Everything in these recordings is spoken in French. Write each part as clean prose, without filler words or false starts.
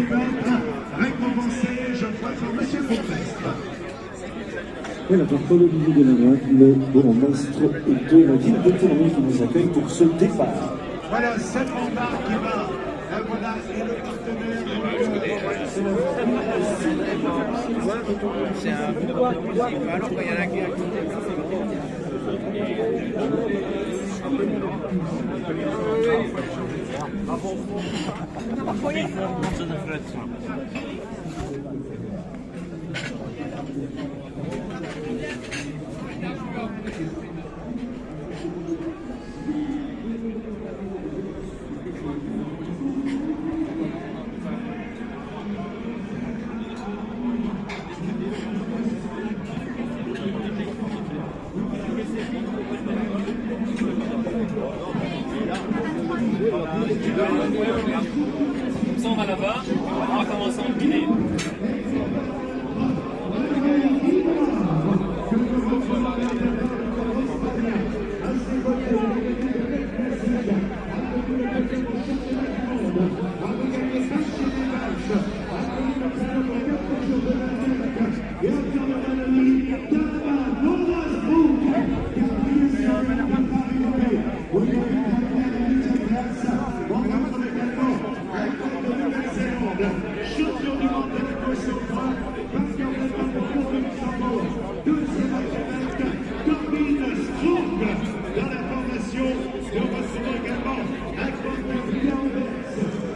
va être récompensé, je crois, par monsieur le bourgmestre. Voilà, donc pour le milieu de la droite, le bourgmestre de la ville de Tournai qui nous accueille pour ce départ. Voilà, cette bombard qui va. Voilà, et le partenaire. C'est un peu alors qu'il y en a qui on va là-bas, on va commencer à empiner. Champion du monde de l'équation 3, vainqueur de la Coupe de Luxembourg, deuxième athlète, Corbin Strong, dans la formation. Et on va se voir également un champion de l'Anvers.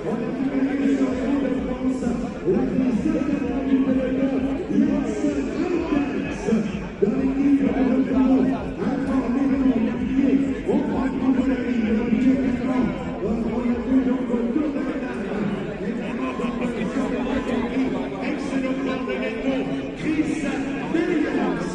On a vu gagner sur le Tour de France, la présidente de la République, Yann Reuters, dans l'équipe de Tour, un fort numéro oublié, au point de la ligne, on dit également, on a vu donc au Tour de Ménage. Excellent plan de Neto, Chris Williams.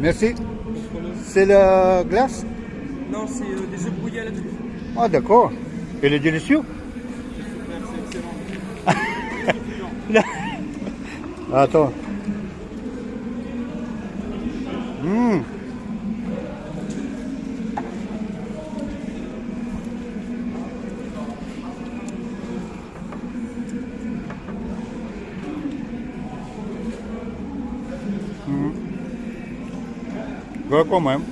Merci. C'est la glace? Non, c'est des œufs brouillés à la douce. Ah d'accord. Il est délicieux. C'est excellent. Attends. Mmh. Ouais, quand même.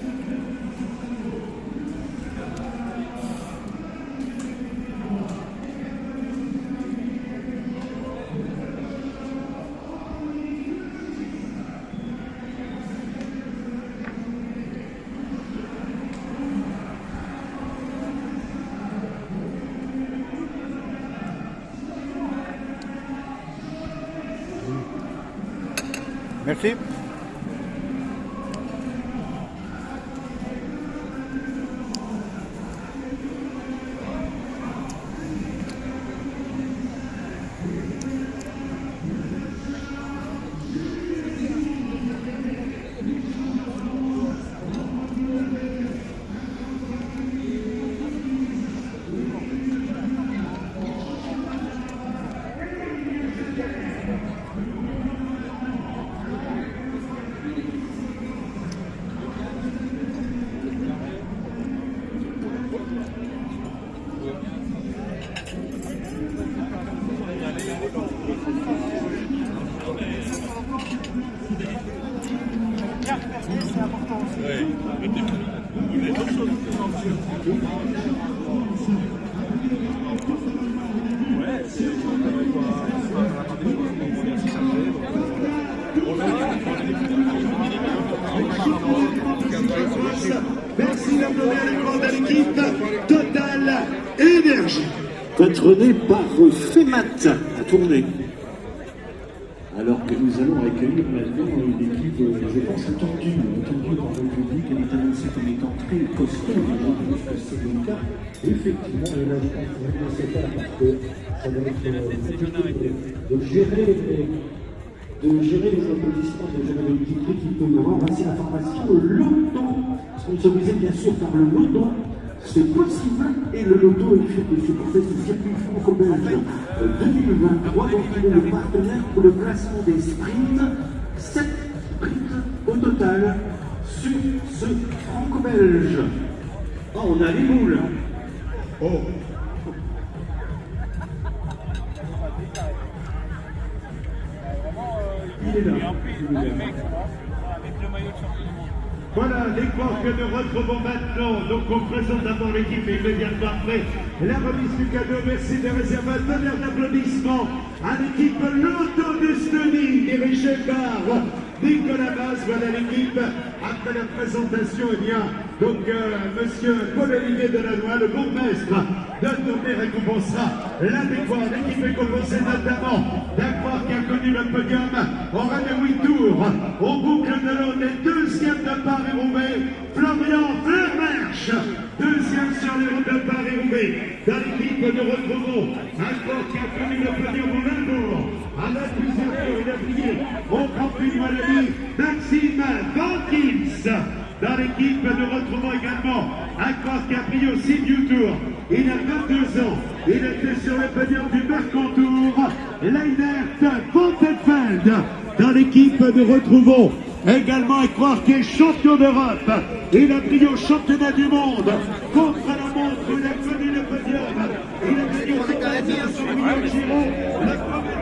Merci. Merci d'applaudir de l'équipe Total Énergie. Patronné par FEMAT à Tournai. Alors que nous allons accueillir maintenant une équipe, je pense, attendue par le public. Elle est annoncée comme étant très costaud, je pense que c'est le cas. Effectivement, et là, je pense que vous ne laissez pas parce que ça va être compliqué de gérer de gérer les applaudissements, de gérer les petits trucs qu'il peut y avoir. Voici la formation Loto, sponsorisée bien sûr par le Loto. C'est possible et le Loto est fait de supporter ce circuit franco-belge 2023, donc il est le partenaire pour le classement des sprints. 7 sprints au total sur ce franco-belge. Oh, on a les boules. Oh. Il est là. Voilà, l'époque que nous retrouvons maintenant. Donc on présente d'abord l'équipe et immédiatement après la remise du cadeau. Merci de réserver un tonnerre d'applaudissements à l'équipe Loto de Stony, dirigée par Nicolas Basse. Voilà l'équipe. Après la présentation, eh bien, donc monsieur Paul-Olivier Delannoy, le bourgmestre de Tournai, récompensera la victoire. L'équipe est composée notamment d'Aquar qui a connu le podium en Rennes 8 tours. Au boucle de l'Aude, les deuxièmes de Paris-Roubaix, Florian Fleurmersch, deuxième sur les routes de Paris-Roubaix. Dans l'équipe, nous retrouvons Aquar qui a connu le podium au Limbourg. À la plusieurs tours, il a brillé au Grand Prix de Wallonie, Maxime Vankins. Dans l'équipe, nous retrouvons également Aquar qui a brillé au Sibiu Tour. Il a 22 ans. Il était sur le podium du Mercantour. Leinert Fontefeld. Dans l'équipe, nous retrouvons également Aquar qui est champion d'Europe. Il a brillé au championnat du monde. Contre la montre, il a connu le podium. Il a brillé au championnat sur le Giro. La première.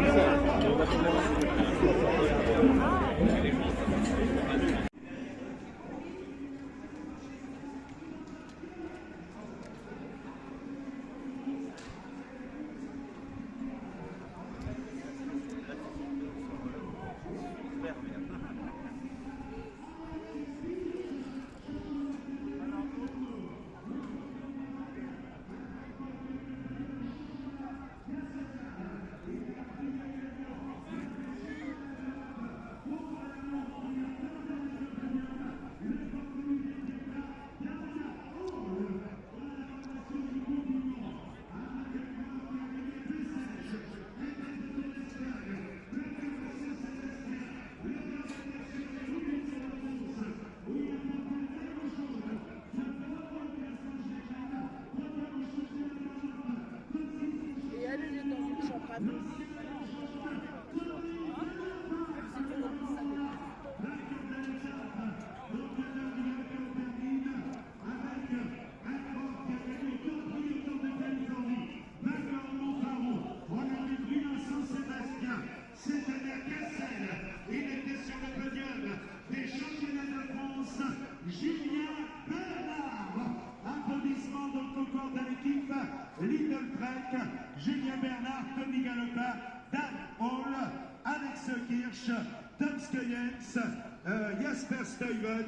Little Trek, Julien Bernard, Tony Galopin, Dan Hall, Alex Kirsch, Tom Skuyens, Jasper Stuyven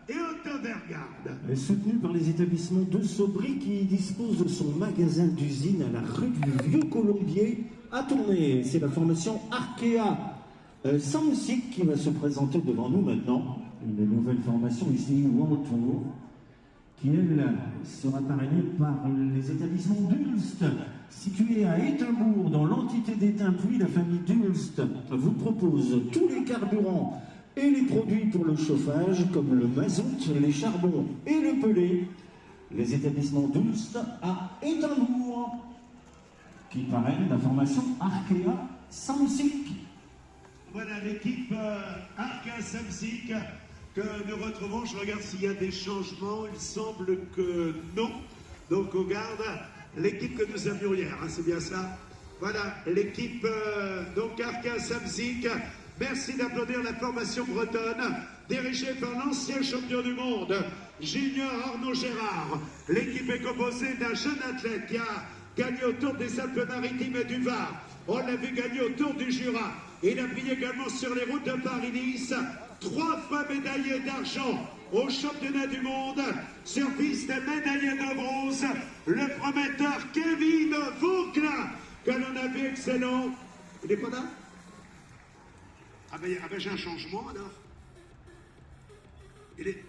et Otto Vergaard. Soutenu par les établissements de Sobry qui dispose de son magasin d'usine à la rue du Vieux-Colombier à Tournai. C'est la formation Arkea Samsic qui va se présenter devant nous maintenant. Une nouvelle formation ici, World Tour, qui elle sera parrainée par les établissements d'Ulst, situés à Étainbourg, dans l'entité d'Étain-Puy. La famille d'Ulst vous propose tous les carburants et les produits pour le chauffage, comme le mazout, les charbons et le pelé. Les établissements d'Ulst à Étainbourg, qui parrainent la formation Arkea Samsic. Voilà l'équipe Arkea Samsic que nous retrouvons. Je regarde s'il y a des changements. Il semble que non. Donc on garde l'équipe que nous avions hier. Hein, c'est bien ça. Voilà l'équipe donc Arkea Samsic. Merci d'applaudir la formation bretonne, dirigée par l'ancien champion du monde, Junior Arnaud Gérard. L'équipe est composée d'un jeune athlète qui a gagné au Tour des Alpes-Maritimes et du Var. On l'a vu gagner au Tour du Jura. Il a brillé également sur les routes de Paris-Nice. 3 fois médaillé d'argent au championnat du monde. Sur piste médaillé de bronze, le prometteur Kevin Vauclin, que l'on a vu excellent. Il n'est pas là? Ah ben j'ai un changement alors. Il est...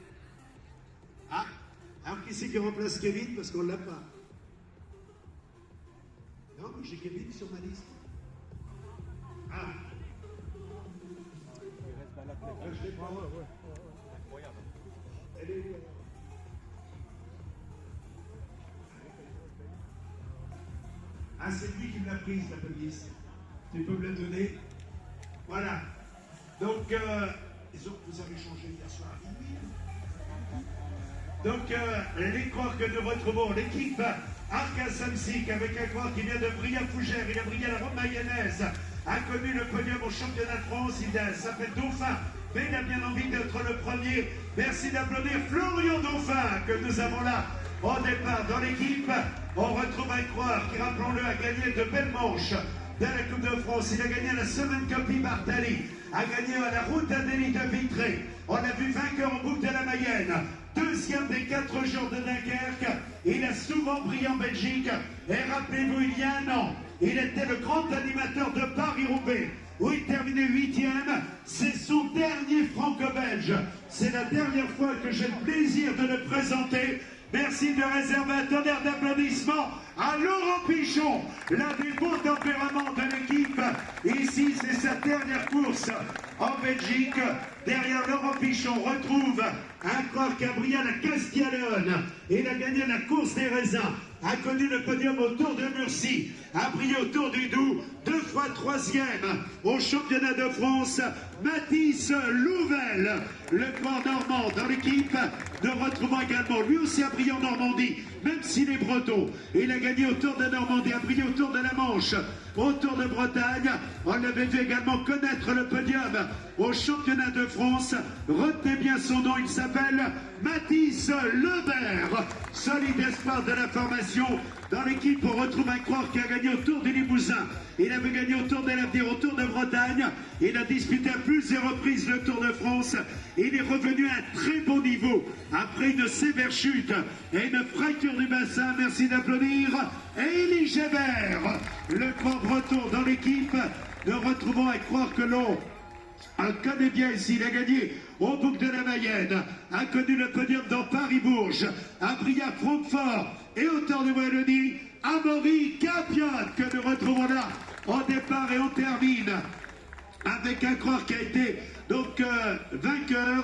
Ah, alors qui c'est qui remplace Kevin parce qu'on ne l'a pas? Non, j'ai Kevin sur ma liste. Ah. Ah, c'est lui qui me l'a prise, la police. Tu peux me la donner? Voilà. Donc, vous avez changé hier soir à minuit. Donc, les coureurs que nous retrouvons, l'équipe Arca Samsic avec un coureur qui vient de Bria-Fougères, il a brillé à la Rome mayonnaise, a connu le podium au championnat de France, il s'appelle Dauphin, mais il a bien envie d'être le premier. Merci d'applaudir Florian Dauphin que nous avons là au départ dans l'équipe. On retrouve un coureur qui, rappelons-le, a gagné de belles manches de la Coupe de France. Il a gagné la Semaine Copie Bartali, a gagné à la Route Adélie de Vitré. On l'a vu vainqueur en boucle de la Mayenne. Deuxième des 4 jours de Dunkerque. Il a souvent brillé en Belgique. Et rappelez-vous, il y a un an, il était le grand animateur de Paris-Roubaix, où il terminait 8e. C'est son dernier franco-belge. C'est la dernière fois que j'ai le plaisir de le présenter. Merci de réserver un tonnerre d'applaudissements à Laurent Pichon, l'un des beaux tempéraments de l'équipe. Ici, c'est sa dernière course en Belgique. Derrière Laurent Pichon, on retrouve un coureur qui a brillé à la Castilla-Léon. Il a gagné la course des raisins, a connu le podium au Tour de Murcie, a brillé au Tour du Doubs, 2 fois 3e au championnat de France. Mathis Louvel, le coureur normand dans l'équipe. Nous retrouvons également, lui aussi a brillé en Normandie, même s'il est breton. Il a gagné au Tour de Normandie, a brillé au Tour de la Manche, au Tour de Bretagne. On l'avait vu également connaître le podium au championnat de France. Retenez bien son nom, il s'appelle Mathis Lebert, solide espoir de la formation. Dans l'équipe, on retrouve un coureur qui a gagné au Tour du Limousin. Il avait gagné au Tour de l'Avenir, au Tour de Bretagne. Il a disputé à plusieurs reprises le Tour de France. Il est revenu à un très bon niveau après une sévère chute et une fracture du bassin. Merci d'applaudir Élie Gébert, le coureur breton dans l'équipe. Nous retrouvons un coureur que l'on connaît bien ici. Il a gagné au boucle de la Mayenne, a connu le podium dans Paris-Bourges, a brillé à Francfort et au Tour de Wallonie. Amaury Capiat que nous retrouvons là au départ, et on termine avec un coureur qui a été donc vainqueur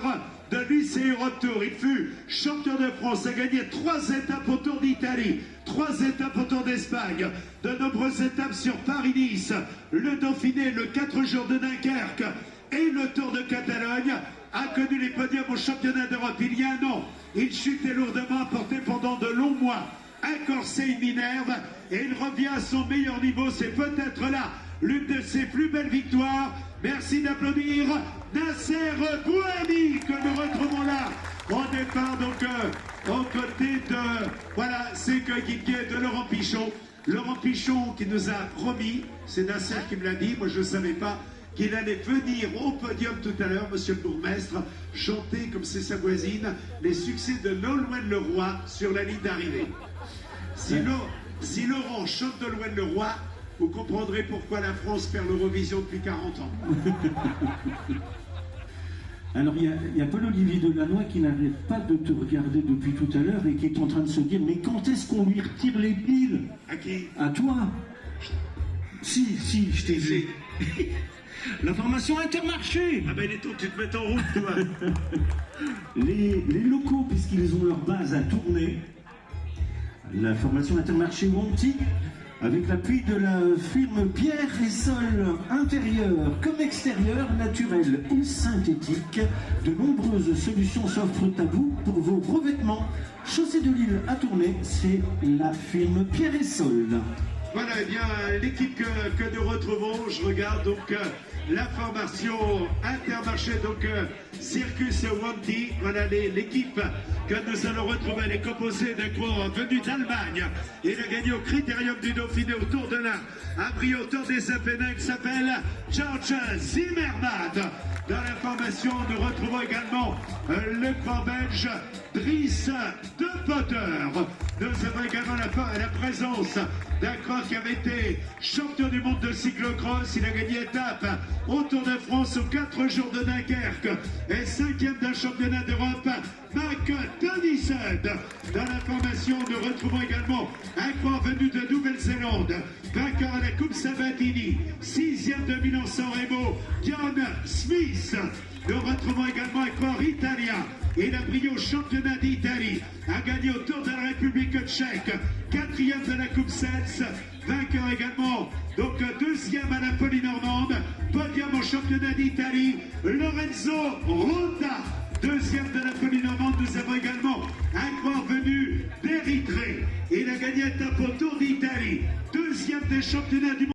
de l'UCI Europe Tour. Il fut champion de France, a gagné 3 étapes au Tour d'Italie, 3 étapes au Tour d'Espagne, de nombreuses étapes sur Paris-Nice, le Dauphiné, le 4 jours de Dunkerque et le Tour de Catalogne. A connu les podiums au championnat d'Europe. Il y a un an, il chutait lourdement, porté pendant de longs mois un corset, une minerve, et il revient à son meilleur niveau. C'est peut-être là l'une de ses plus belles victoires. Merci d'applaudir Nasser Bouhani que nous retrouvons là au départ, donc aux côtés de ses coéquipiers de Laurent Pichon. Laurent Pichon qui nous a promis, c'est Nasser qui me l'a dit, moi je ne savais pas, qu'il allait venir au podium tout à l'heure, monsieur le bourgmestre, chanter, comme c'est sa voisine, les succès de Nolwenn Leroy sur la ligne d'arrivée. Si Laurent chante Nolwenn Leroy, vous comprendrez pourquoi la France perd l'Eurovision depuis 40 ans. Alors il y a Paul-Olivier Delannoy qui n'arrête pas de te regarder depuis tout à l'heure et qui est en train de se dire, mais quand est-ce qu'on lui retire les piles? À qui? À toi. Si, je t'ai vu. La formation Intermarché. Ah ben il est temps que tu te mettes en route, toi. Les locaux, puisqu'ils ont leur base à Tournai, la formation Intermarché Monty, avec l'appui de la firme Pierre et Sol, intérieur comme extérieur, naturel ou synthétique, de nombreuses solutions s'offrent à vous pour vos revêtements. Chaussée de Lille à Tournai, c'est la firme Pierre et Sol. Voilà, eh bien, l'équipe que nous retrouvons, je regarde donc la formation Intermarché, donc Circus Wanty. Voilà l'équipe que nous allons retrouver. Elle est composée d'un coureur venu d'Allemagne. Il a gagné au Critérium du Dauphiné au Tour de l'Ain, a brillé au Tour des Apennins, qui s'appelle George Zimmermann. Dans la formation, nous retrouvons également le coureur belge Dries De Potter. Nous avons également la présence d'un coureur qui avait été champion du monde de cyclocross. Il a gagné étape au Tour de France aux 4 jours de Dunkerque et 5e d'un championnat d'Europe, Mac Tennyson. Dans la formation, nous retrouvons également un coureur venu de Nouvelle-Zélande vainqueur à la Coupe Sabatini, 6e de Milan-San Remo, John Smith. Nous retrouvons également Equor Italia. Il a brillé au championnat d'Italie, a gagné au Tour de la République tchèque, 4e de la Coupe Sens, vainqueur également, donc 2e à la Poly-Normande, podium au championnat d'Italie, Lorenzo Ronda, 2e de la Poly-Normande. Nous avons également un coureur venu d'Érythrée. Il a gagné un étape au Tour d'Italie, 2e des championnats du monde.